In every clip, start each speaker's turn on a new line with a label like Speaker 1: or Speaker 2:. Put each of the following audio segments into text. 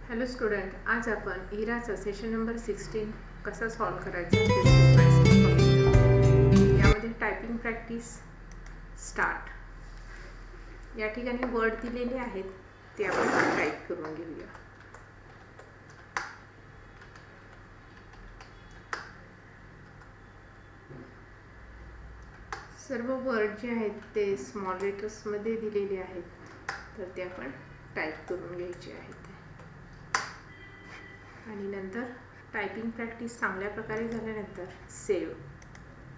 Speaker 1: Hello student, आज आपण इराचा session number 16 कसा सॉल्व करायचा ते स्टेप बाय स्टेप बघूया. यामध्ये टायपिंग प्रॅक्टिस स्टार्ट. या ठिकाणी वर्ड दिलेले आहेत ते आपण टाईप करून घेऊया. सर्व वर्ड जे आहेत ते स्मॉल लेटर्समध्ये दिलेले आहेत, तर ते आपण टाईप करून घ्यायचे आहेत. आणि नंतर टायपिंग प्रॅक्टिस चांगल्या प्रकारे झाल्यानंतर save,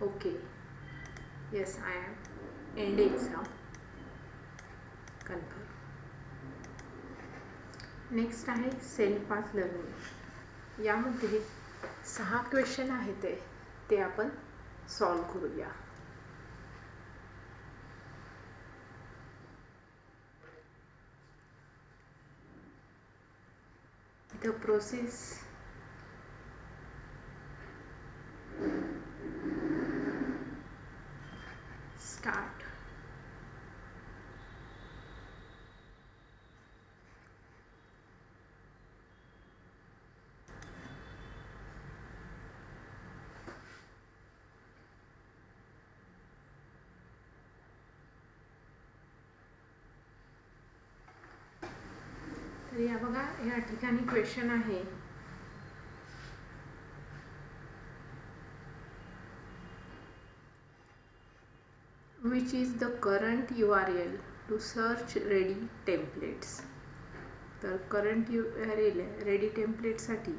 Speaker 1: okay, yes I am, end exam, confirm. Next आहे सेल्फ पाथ लर्निंग. यामध्ये 6 क्वेश्चन आहेत ते आपण सॉल्व करूया. इथं प्रोसेस स्टार्ट. तर या बघा, या ठिकाणी क्वेश्चन आहे which is the current URL to search ready templates. तर करंट URL रेडी टेम्पलेटसाठी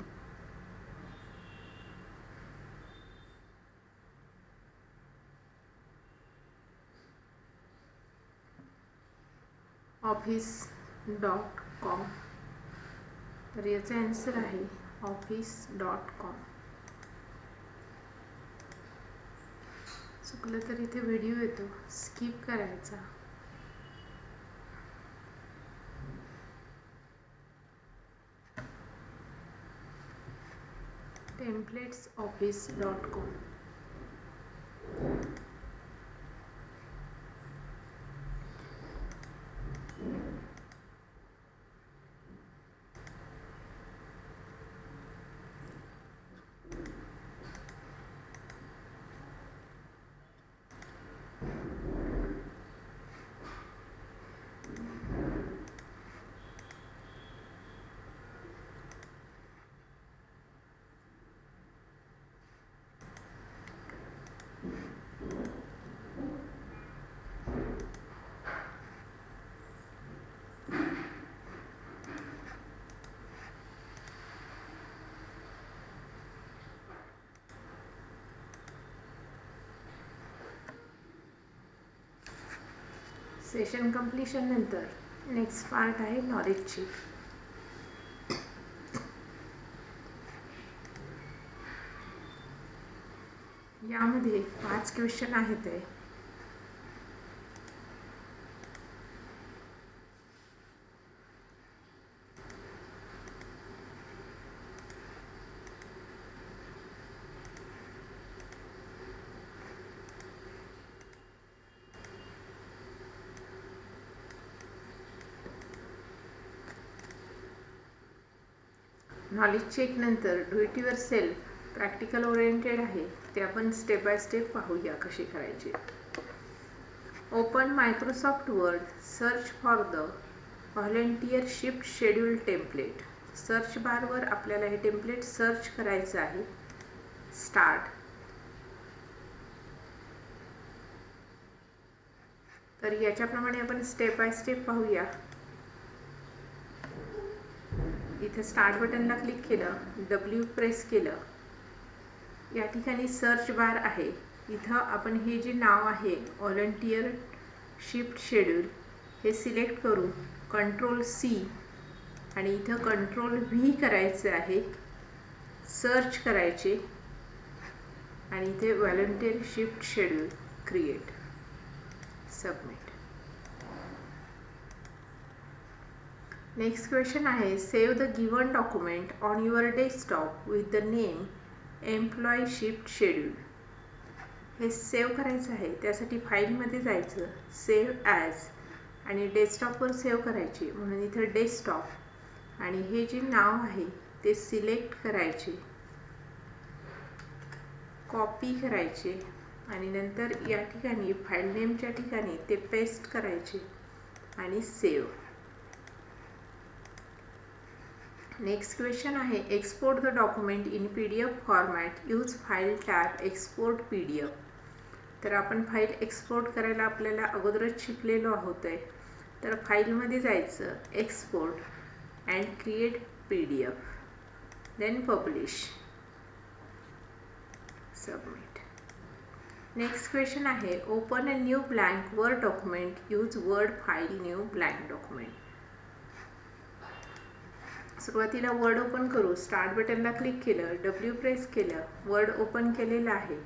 Speaker 1: office.com. तर याचा आन्सर आहे office.com. चुकलं तर इथे व्हिडिओ येतो, स्किप करायचा. Templates office.com. सेशन कंप्लीशन नंतर नेक्स्ट पार्ट आहे नॉलेजची. यामध्ये 5 क्वेश्चन आहेत. नॉलेज चेक नंतर do it your self practical oriented आहे, ते आपण स्टेप बाय स्टेप पाहूया कसे करायचे. Open Microsoft word, search for the volunteer shift schedule template. Search बारवर आपल्याला हे टेम्पलेट सर्च करायचं आहे. स्टार्ट. तर याच्याप्रमाणे आपण स्टेप बाय स्टेप पाहूया. इथे स्टार्ट बटनला क्लिक केलं, W प्रेस केलं. या ठिकाणी सर्च बार आहे. इथं आपण हे जे नाव आहे व्हॉलंटियर शिफ्ट शेड्यूल हे सिलेक्ट करू, Ctrl+C आणि इथं Ctrl+V करायचं आहे. सर्च करायचे आणि इथे volunteer shift schedule create, submit. Next question आहे save the given document on your desktop with the name employee shift schedule. हे सेव्ह करायचं आहे. त्यासाठी फाईलमध्ये जायचं, सेव्ह ॲज आणि डेस्कटॉपवर सेव्ह करायची, म्हणून इथं डेस्कटॉप आणि हे जे नाव आहे ते सिलेक्ट करायचे, कॉपी करायचे आणि नंतर या ठिकाणी फाईल नेमच्या ठिकाणी ते पेस्ट करायचे आणि सेव्ह. नेक्स्ट क्वेश्चन आहे export the document in PDF format, use file tab export PDF. तर आपण फाईल एक्सपोर्ट करायला आपल्याला अगोदरच शिकलेलो आहोत आहे. तर फाईलमध्ये जायचं, export and create PDF, then publish, submit. Next question आहे open a new blank word document, use word file new blank document. सुरुवातीला वर्ड ओपन करू, स्टार्ट बटनला क्लिक केलं, W प्रेस केलं, वर्ड ओपन केलेलं आहे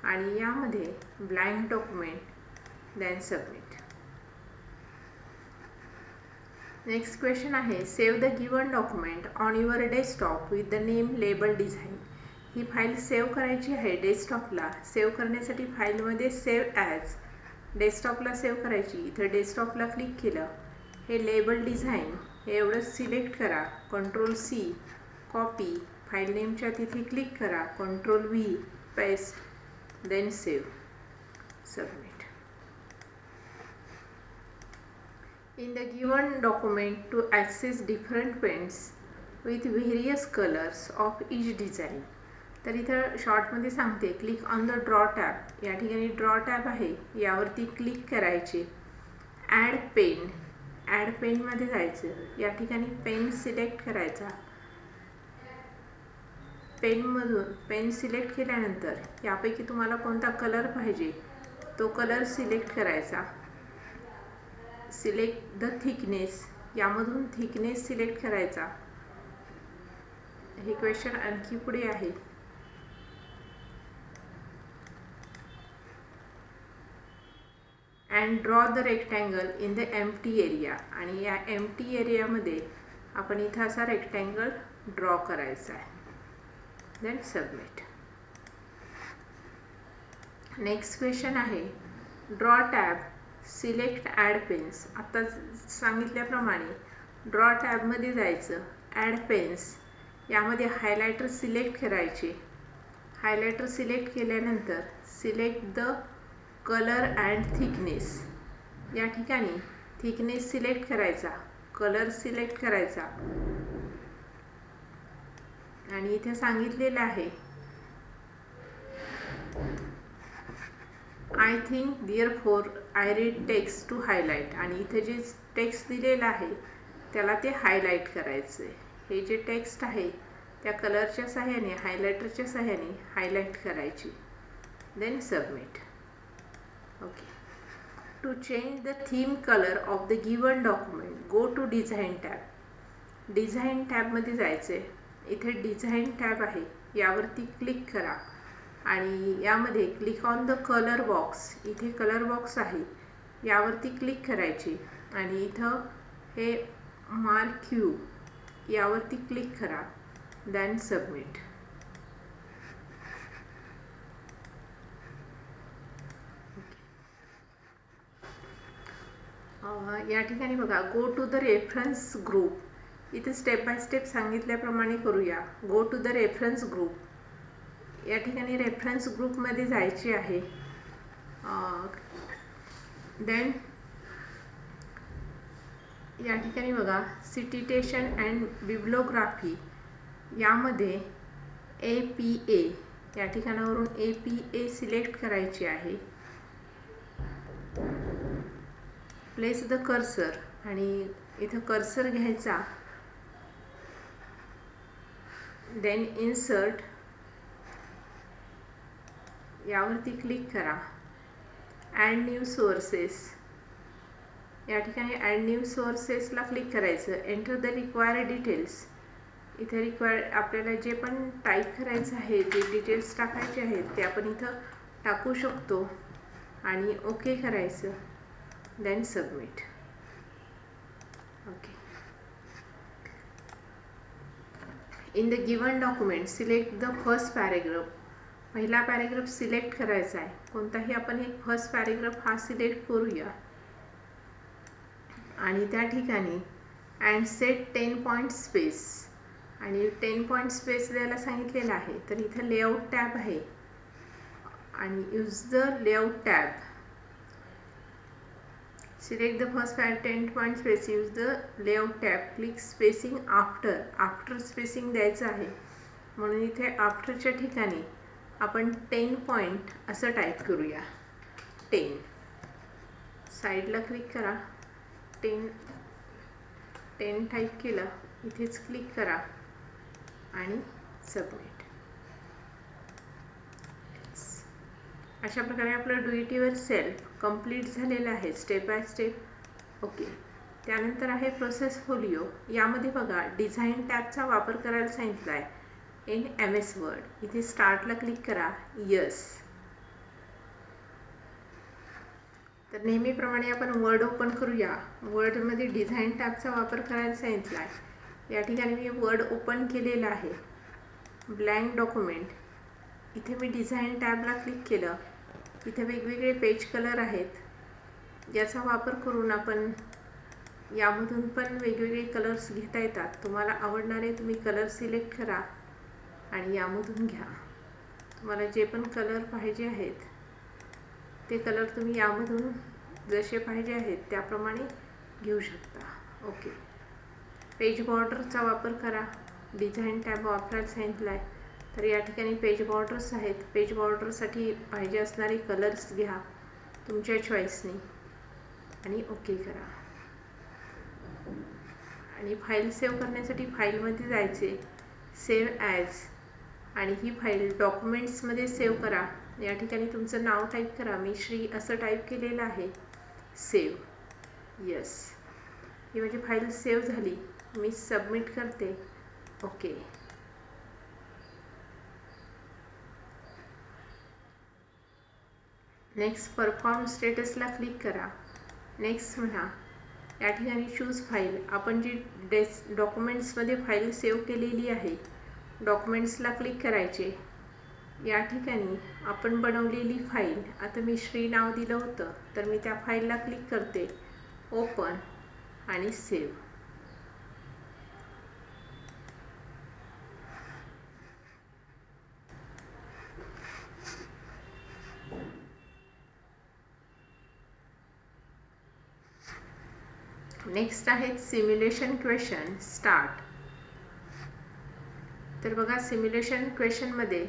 Speaker 1: आणि यामध्ये blank document, then submit. Next question आहे save the given document on your desktop with the name label design. ही फाईल सेव्ह करायची आहे डेस्कटॉपला. सेव्ह करण्यासाठी फाईलमध्ये सेव्ह ॲज, डेस्कटॉपला सेव्ह करायची. इथं डेस्कटॉपला क्लिक केलं, हे लेबल डिझाईन हे एवढं सिलेक्ट करा, Ctrl+C, कॉपी, फाईल नेमच्या तिथे क्लिक करा, Ctrl+V, paste, then save, submit. In the given document to access different paints with various colors of each design. तर इथं शॉर्टमध्ये सांगते click on the draw tab. या ठिकाणी ड्रॉ टॅब आहे, यावरती क्लिक करायचे. ॲड पेन, ॲड पेनमध्ये जायचं. या ठिकाणी पेन सिलेक्ट करायचा. पेनमधून पेन सिलेक्ट केल्यानंतर यापैकी तुम्हाला कोणता कलर पाहिजे तो कलर सिलेक्ट करायचा. सिलेक्ट द थिकनेस, यामधून थिकनेस सिलेक्ट करायचा. हे क्वेश्चन आणखी पुढे आहे. And draw the rectangle in the empty area. आणि या एम्प्टी एरियामध्ये आपण इथं असा रेक्टँगल ड्रॉ करायचा आहे, देन सबमिट. नेक्स्ट क्वेश्चन आहे draw tab, select add pens. आता सांगितल्याप्रमाणे ड्रॉ टॅबमध्ये जायचं, ॲड पेन्स, यामध्ये हायलायटर सिलेक्ट करायचे. हायलायटर सिलेक्ट केल्यानंतर select the colour and thickness. या ठिकाणी थिकनेस सिलेक्ट करायचा, कलर सिलेक्ट करायचा आणि इथे सांगितलेलं आहे I think therefore I read text to highlight. आणि इथे जे टेक्स्ट दिलेलं आहे त्याला ते हायलाइट करायचं आहे. हे जे टेक्स्ट आहे त्या कलरच्या सहाय्याने, हायलायटरच्या सहाय्याने हायलाइट करायची, then submit. Okay. To change the theme colour of the given document, go to design tab. Design टॅबमध्ये जायचं आहे. इथे डिझाईन टॅब आहे, यावरती क्लिक करा आणि यामध्ये click on the colour box. इथे कलर बॉक्स आहे, यावरती क्लिक करायची आणि इथं हे मार्क क्यूब, यावरती क्लिक करा, देन सबमिट. या ठिकाणी बघा go to the reference group. इथे स्टेप बाय स्टेप सांगितल्याप्रमाणे करूया. Go to the reference group. या ठिकाणी रेफरन्स ग्रुपमध्ये जायचे आहे. देन या ठिकाणी बघा सिटिटेशन अँड बिब्लोग्राफी, यामध्ये APA, या ठिकाणावरून APA सिलेक्ट करायची आहे. प्लेस द कर्सर, आणि इथं कर्सर घ्यायचा, देन इन्सर्ट, यावरती क्लिक करा. ॲड न्यू सोर्सेस, या ठिकाणी ॲड न्यू सोर्सेसला क्लिक करायचं. Enter the required details. इथे आपल्याला जे पण टाईप करायचं आहे, जे डिटेल्स टाकायचे आहेत ते आपण इथं टाकू शकतो आणि ओके करायचं, then submit. Okay. In the given document select the first paragraph. पहिला पॅरेग्राफ सिलेक्ट करायचा आहे. कोणताही आपण एक फर्स्ट पॅरेग्राफ हा सिलेक्ट करूया आणि त्या ठिकाणी अँड सेट 10 पॉईंट स्पेस आणि 10 पॉईंट स्पेस द्यायला सांगितलेलं आहे. तर इथं लेआउट टॅब आहे आणि use the layout tab. Select the first 10 point space, use the layout tab, click spacing after spacing द्यायचं आहे. म्हणून इथे आफ्टरच्या ठिकाणी आपण 10 पॉईंट असं टाईप करूया. 10 साईडला क्लिक करा. 10 टाईप केलं, इथेच क्लिक करा आणि सबमिट. अशा प्रकारे आपलं do it your self complete झालेलं आहे स्टेप बाय स्टेप. ओके. त्यानंतर आहे प्रोसेस फोलिओ. यामध्ये बघा डिझाईन टॅबचा वापर करायला सांगितला आहे इन MS वर्ड. इथे स्टार्टला क्लिक करा. यस. तर नेहमीप्रमाणे आपण वर्ड ओपन करूया. वर्डमध्ये डिझाईन टॅबचा वापर करायला सांगितला आहे. या ठिकाणी मी वर्ड ओपन केलेलं आहे. Blank document. इथे मी डिझाईन टॅबला क्लिक केलं. इथे वेगवेगळे पेज कलर आहेत. याचा वापर करून आपण यामधून पण वेगवेगळे कलर्स घेता येतात. तुम्हाला आवडणारे तुम्ही कलर सिलेक्ट करा आणि यामधून घ्या. तुम्हाला जे पण कलर पाहिजे आहेत ते कलर तुम्ही यामधून जसे पाहिजे आहेत त्याप्रमाणे घेऊ शकता. ओके. पेज बॉर्डरचा वापर करा. डिझाईन टॅब वापरायला सांगितला आहे. तर या ठिकाणी पेज बॉर्डर्स आहेत. पेज बॉर्डरसाठी पाहिजे असणारे कलर्स घ्या तुमच्या चॉईसनी आणि ओके करा. आणि फाईल सेव्ह करण्यासाठी फाईलमध्ये जायचे. सेव्ह ॲज आणि ही फाईल डॉक्युमेंट्समध्ये सेव्ह करा. या ठिकाणी तुमचं नाव टाईप करा. मी श्री असं टाईप केलेलं आहे. सेव्ह. यस. ही माझी फाईल सेव्ह झाली. मी सबमिट करते. ओके. नेक्स्ट परफॉर्म स्टेटसला क्लिक करा. नेक्स्ट म्हणा. या ठिकाणी चूज फाईल. आपण जी डॉक्युमेंट्समध्ये फाईल सेव्ह केलेली आहे डॉक्युमेंट्सला क्लिक करायचे. या ठिकाणी आपण बनवलेली फाईल, आता मी श्री नाव दिलं होतं तर मी त्या फाईलला क्लिक करते. ओपन आणि सेव्ह. नेक्स्ट आहे सिम्युलेशन क्वेश्चन. स्टार्ट. तर बघा सिम्युलेशन क्वेश्चनमध्ये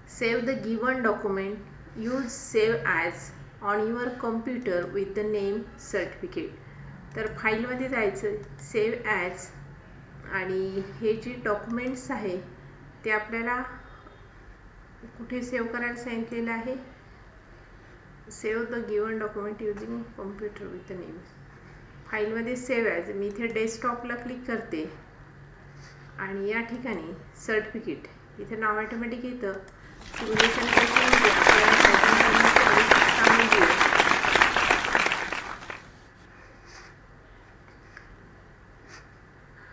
Speaker 1: save the given document, use save as on your computer with the name certificate. तर फाईलमध्ये जायचं. सेव्ह ॲज आणि हे जे डॉक्युमेंट्स आहे ते आपल्याला कुठे सेव्ह करायला सांगितलेलं आहे. Save the given document using computer with the name. फाईलमध्ये सेव्ह ॲज. मी इथे डेस्कटॉपला क्लिक करते आणि या ठिकाणी सर्टिफिकेट. इथे नाव ऑटोमॅटिक येतं. सिम्युलेशन क्वेश्चनमध्ये आपल्याला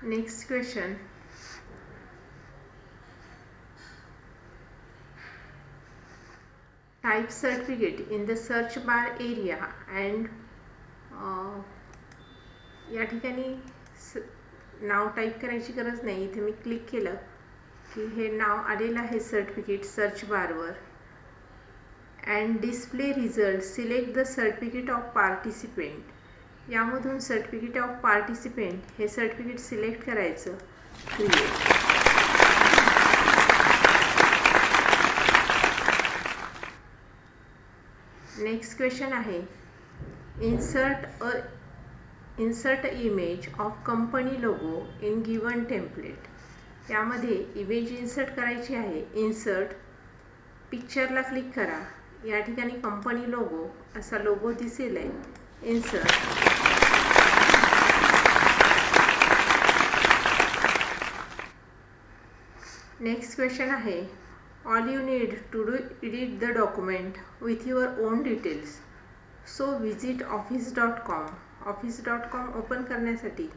Speaker 1: next question. Type certificate in the search bar area and या ठिकाणी नाव टाईप करायची गरज नाही. इथे मी क्लिक केलं की हे नाव आलेलं आहे सर्टिफिकेट सर्च बारवर. And display result. Select the certificate of participant. यामधून सर्टिफिकेट ऑफ पार्टिसिपेंट हे सर्टिफिकेट सिलेक्ट करायचं. क्रिएट. नेक्स्ट क्वेश्चन आहे insert image of company logo in given template. यामध्ये इमेज इन्सर्ट करायची आहे. इन्सर्ट. पिक्चरला क्लिक करा. या ठिकाणी कंपनी लोगो असा लोगो दिसेल आहे. इन्सर्ट. नेक्स्ट क्वेश्चन आहे all you need to do edit the document with your own details. So visit office.com. office.com open करण्यासाठी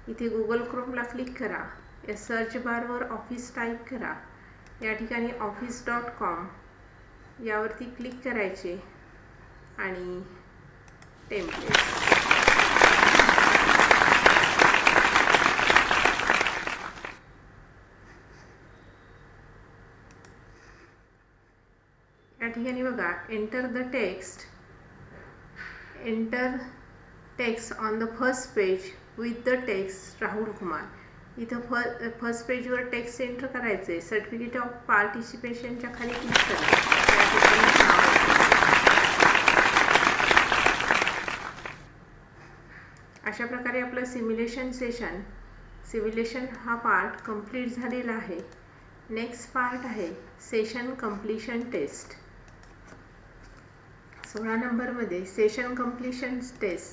Speaker 1: इथे गुगल क्रोमला क्लिक करा. या सर्च बारवर ऑफिस टाईप करा. या ठिकाणी office.com यावरती क्लिक करायचे आणि टेम्पलेट. ठिकाणी बघा, enter text on the first page with the text Rahul Kumar. इथं फर्स्ट पेजवर टेक्स्ट एंटर करायचे. सर्टिफिकेट ऑफ पार्टिसिपेशनच्या खाली क्लिक करा. अशा प्रकारे आपलं सिम्युलेशन हा पार्ट कंप्लीट झालेला आहे. नेक्स्ट पार्ट आहे सेशन कंप्लीशन टेस्ट. 16 नंबरमध्ये session completion test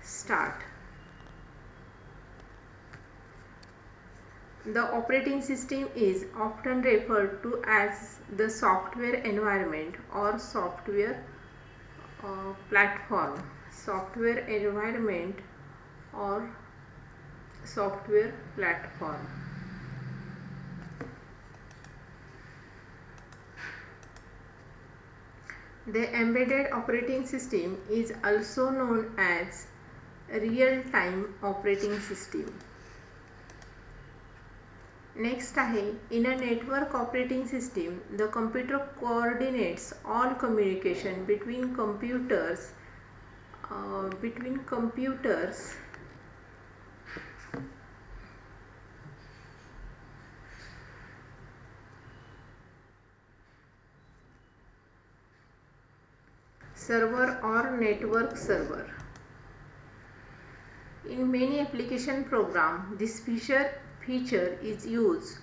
Speaker 1: start. The operating system is often referred to as the software environment or software platform. Software environment or software platform. The embedded operating system is also known as real-time operating system. Next आहे, in a network operating system, the computer coordinates all communication between computers server or network server. In many application program, this feature is used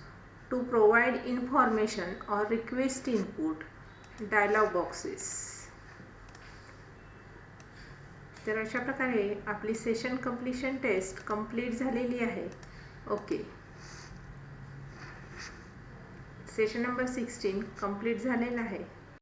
Speaker 1: to provide information or request input dialog boxes. तर अशा प्रकारे आपली session completion taste complete झालेली आहे. Okay, session number 16 complete झालेला आहे.